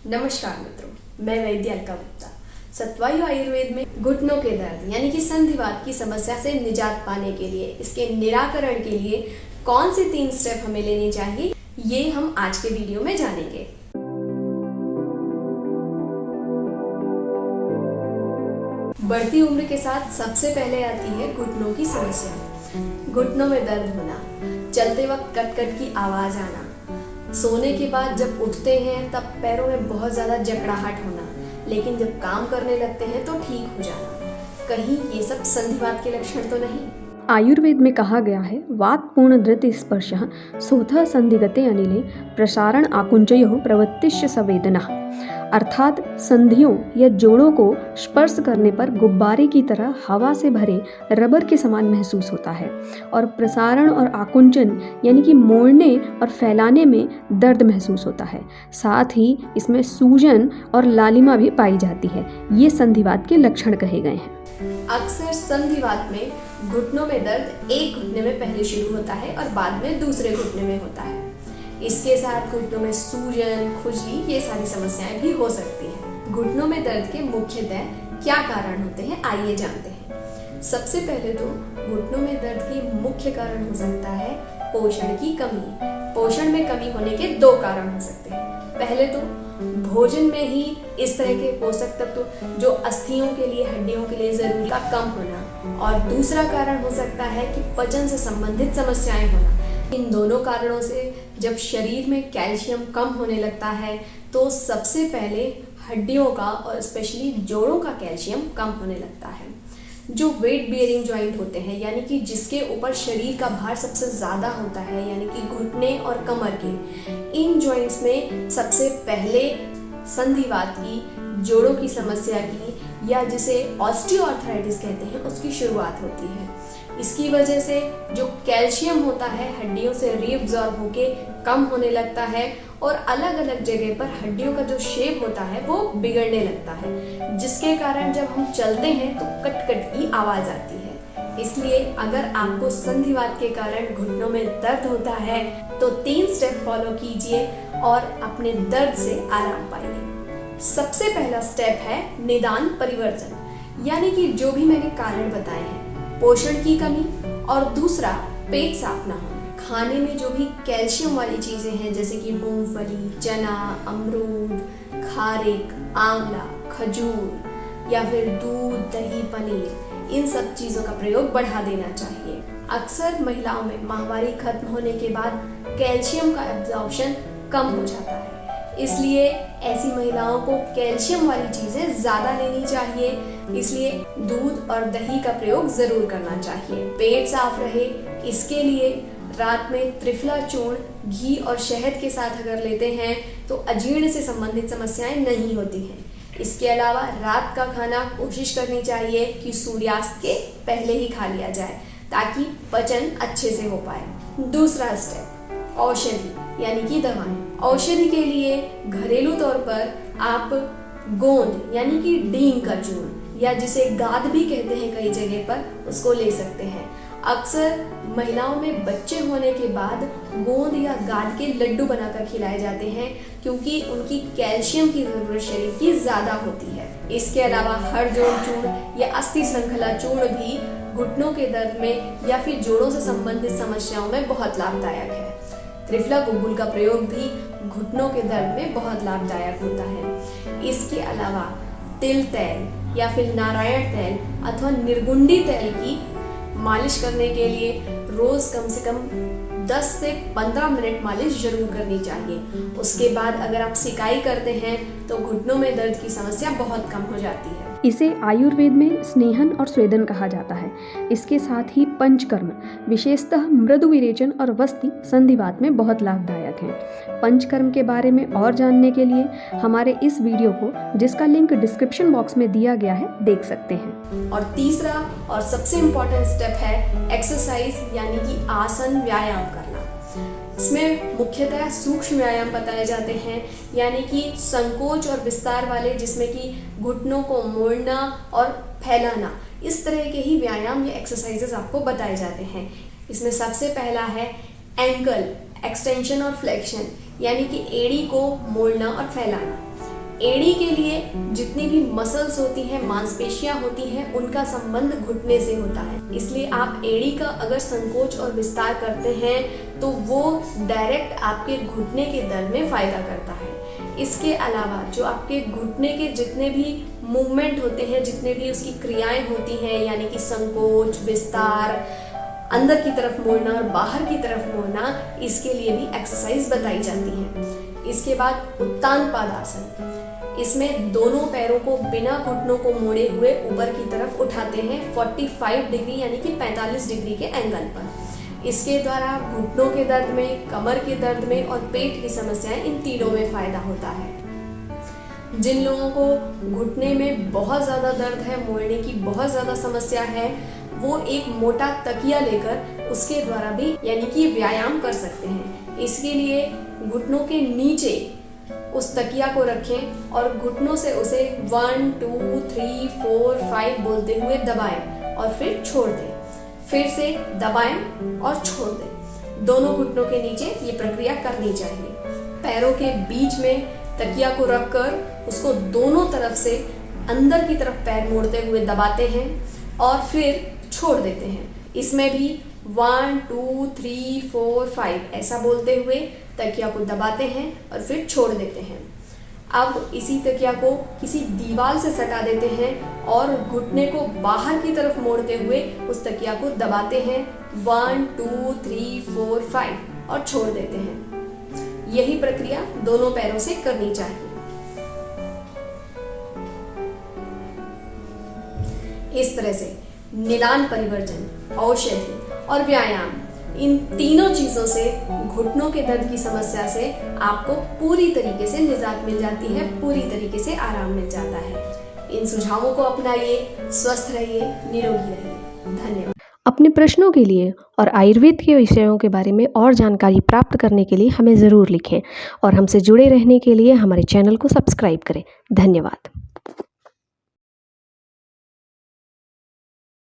नमस्कार मित्रों, मैं वैद्य अलका गुप्ता। सतवायु आयुर्वेद में घुटनों के दर्द यानी कि संधिवात की समस्या से निजात पाने के लिए, इसके निराकरण के लिए कौन से 3 स्टेप हमें लेने चाहिए, ये हम आज के वीडियो में जानेंगे। बढ़ती उम्र के साथ सबसे पहले आती है घुटनों की समस्या। घुटनों में दर्द होना, चलते वक्त कट-कट की आवाज आना, सोने के बाद जब उठते हैं तब पैरों में बहुत ज्यादा जकड़ाहट होना, लेकिन जब काम करने लगते हैं तो ठीक हो जाना। कहीं ये सब संधिवात के लक्षण तो नहीं? आयुर्वेद में कहा गया है, वात पूर्ण धृति स्पर्शः सोथः संधिगते अनिले प्रसारण आकुंचयोः प्रवृत्तिश्च संवेदना। अर्थात संधियों या जोड़ों को स्पर्श करने पर गुब्बारे की तरह हवा से भरे रबर के समान महसूस होता है और प्रसारण और आकुंचन यानी कि मोड़ने और फैलाने में दर्द महसूस होता है। साथ ही इसमें सूजन और लालिमा भी पाई जाती है। ये संधिवात के लक्षण कहे गए हैं। अक्सर संधिवात में घुटनों में दर्द एक घुटने में पहले शुरू होता है और बाद में दूसरे घुटने में होता है। इसके साथ घुटनों में सूजन, खुजली, ये सारी समस्याएं भी हो सकती हैं। घुटनों में दर्द के मुख्यतः क्या कारण होते हैं, आइए जानते हैं। सबसे पहले तो घुटनों में दर्द के मुख्य कारण हो सकता है पोषण की कमी। पोषण में कमी होने के 2 कारण हो सकते हैं। पहले तो भोजन में ही इस तरह के पोषक तत्व जो अस्थियों के लिए, हड्डियों के लिए जरूरी का कम होना, और दूसरा कारण हो सकता है कि पाचन से संबंधित समस्याएं होना। इन दोनों कारणों से जब शरीर में कैल्शियम कम होने लगता है तो सबसे पहले हड्डियों का और स्पेशली जोड़ों का कैल्शियम कम होने लगता है। जो वेट बियरिंग जॉइंट होते हैं यानी कि जिसके ऊपर शरीर का भार सबसे ज़्यादा होता है, यानी कि घुटने और कमर के, इन जॉइंट्स में सबसे पहले संधिवात की, जोड़ों की समस्या की, या जिसे ऑस्टियोआर्थराइटिस कहते हैं, उसकी शुरुआत होती है। इसकी वजह से जो कैल्शियम होता है हड्डियों से रीअब्सॉर्ब होके कम होने लगता है और अलग अलग जगह पर हड्डियों का जो शेप होता है वो बिगड़ने लगता है, जिसके कारण जब हम चलते हैं तो कट कट की आवाज आती है। इसलिए अगर आपको संधिवात के कारण घुटनों में दर्द होता है तो 3 स्टेप फॉलो कीजिए और अपने दर्द से आराम पाइए। सबसे पहला स्टेप है निदान परिवर्जन, यानी कि जो भी मैंने कारण बताए हैं, पोषण की कमी, और दूसरा पेट साफ ना होना। खाने में जो भी कैल्शियम वाली चीजें हैं जैसे कि मूंगफली, चना, अमरूद, खारिक, आंवला, खजूर या फिर दूध, दही, पनीर, इन सब चीजों का प्रयोग बढ़ा देना चाहिए। अक्सर महिलाओं में माहवारी खत्म होने के बाद कैल्शियम का एब्जॉर्प्शन कम हो जाता है, इसलिए ऐसी महिलाओं को कैल्शियम वाली चीजें ज्यादा लेनी चाहिए। इसलिए दूध और दही का प्रयोग जरूर करना चाहिए। पेट साफ रहे इसके लिए रात में त्रिफला चूर्ण घी और शहद के साथ अगर लेते हैं तो अजीर्ण से संबंधित समस्याएं नहीं होती हैं। इसके अलावा रात का खाना कोशिश करनी चाहिए कि सूर्यास्त के पहले ही खा लिया जाए ताकि पाचन अच्छे से हो पाए। दूसरा स्टेप औषधि यानी कि दवाएं। औषधि के लिए घरेलू तौर पर आप गोंद यानी कि डींग का चूर्ण, या जिसे गाद भी कहते हैं कई जगह पर, उसको ले सकते हैं। अक्सर महिलाओं में बच्चे होने के बाद गोंद या गाद के लड्डू बनाकर खिलाए जाते हैं क्योंकि उनकी कैल्शियम की जरूरत शरीर की ज्यादा होती है। इसके अलावा हड़जोड़ चूर्ण या अस्थि श्रृंखला चूर्ण भी घुटनों के दर्द में या फिर जोड़ों से संबंधित समस्याओं में बहुत लाभदायक है। त्रिफला गुग्गुल का प्रयोग भी घुटनों के दर्द में बहुत लाभदायक होता है। इसके अलावा तिल तेल या फिर नारायण तेल अथवा निर्गुंडी तेल की मालिश करने के लिए रोज कम से कम 10 से 15 मिनट मालिश जरूर करनी चाहिए। उसके बाद अगर आप सिकाई करते हैं तो घुटनों में दर्द की समस्या बहुत कम हो जाती है। इसे आयुर्वेद में स्नेहन और स्वेदन कहा जाता है। इसके साथ ही पंचकर्म, विशेषतः मृदु विरेचन और वस्ति संधिवात में बहुत लाभदायक हैं। पंचकर्म के बारे में और जानने के लिए हमारे इस वीडियो को, जिसका लिंक डिस्क्रिप्शन बॉक्स में दिया गया है, देख सकते हैं। और तीसरा और सबसे इम्पोर्टेंट स्टेप है एक्सरसाइज यानी कि आसन, व्यायाम करना। इसमें मुख्यतः सूक्ष्म व्यायाम बताए जाते हैं, यानी कि संकोच और विस्तार वाले, जिसमें कि घुटनों को मोड़ना और फैलाना, इस तरह के ही व्यायाम या एक्सरसाइजेस आपको बताए जाते हैं। इसमें सबसे पहला है एंकल एक्सटेंशन और फ्लेक्शन, यानी कि एड़ी को मोड़ना और फैलाना। एड़ी के लिए जितनी भी मसल्स होती हैं, मांसपेशियां होती हैं, उनका संबंध घुटने से होता है। इसलिए आप एड़ी का अगर संकोच और विस्तार करते हैं तो वो डायरेक्ट आपके घुटने के दर्द में फायदा करता है। इसके अलावा जो आपके घुटने के जितने भी मूवमेंट होते हैं, जितने भी उसकी क्रियाएं होती हैं, यानी कि संकोच, विस्तार, अंदर की तरफ मोड़ना और बाहर की तरफ मोड़ना, इसके लिए भी एक्सरसाइज बताई जाती है। इसके बाद उत्तान पादासन, इसमें दोनों पैरों को बिना घुटनों को मोड़े हुए ऊपर की तरफ उठाते हैं 45 डिग्री यानी कि 45 डिग्री के एंगल पर। इसके द्वारा घुटनों के दर्द में, कमर के दर्द में और पेट की समस्याएं, इन तीनों में फायदा होता है। जिन लोगों को घुटने में बहुत ज़्यादा दर्द है, मोड़ने की बहुत ज़्यादा समस्या है, वो एक मोटा तकिया लेकर उसके द्वारा भी यानी कि व्यायाम कर सकते हैं। इसके लिए घुटनों के नीचे उस तकिया को रखें और घुटनों से उसे 1 2 3 4 5 बोलते हुए दबाएं और फिर छोड़ दें। फिर से दबाएं और छोड़ दें। दोनों घुटनों के नीचे ये प्रक्रिया करनी चाहिए। पैरों के बीच में तकिया को रखकर उसको दोनों तरफ से अंदर की तरफ पैर मोड़ते हुए दबाते हैं और फिर छोड़ देते हैं। इसमें भी 1 2 3 4 5 ऐसा बोलते हुए तकिया को दबाते हैं और फिर छोड़ देते हैं। अब इसी तकिया को किसी दीवार से सटा देते हैं और घुटने को बाहर की तरफ मोड़ते हुए उस तकिया को दबाते हैं 1 2 3 4 5 और छोड़ देते हैं। यही प्रक्रिया दोनों पैरों से करनी चाहिए। इस तरह से निदान परिवर्जन, औषधि और व्यायाम, इन तीनों चीजों से घुटनों के दर्द की समस्या से आपको पूरी तरीके से निजात मिल जाती है, पूरी तरीके से आराम मिल जाता है। इन सुझावों को अपनाइए, स्वस्थ रहिए, निरोगी रहिए। धन्यवाद। अपने प्रश्नों के लिए और आयुर्वेद के विषयों के बारे में और जानकारी प्राप्त करने के लिए हमें ज़रूर लिखें और हमसे जुड़े रहने के लिए हमारे चैनल को सब्सक्राइब करें। धन्यवाद।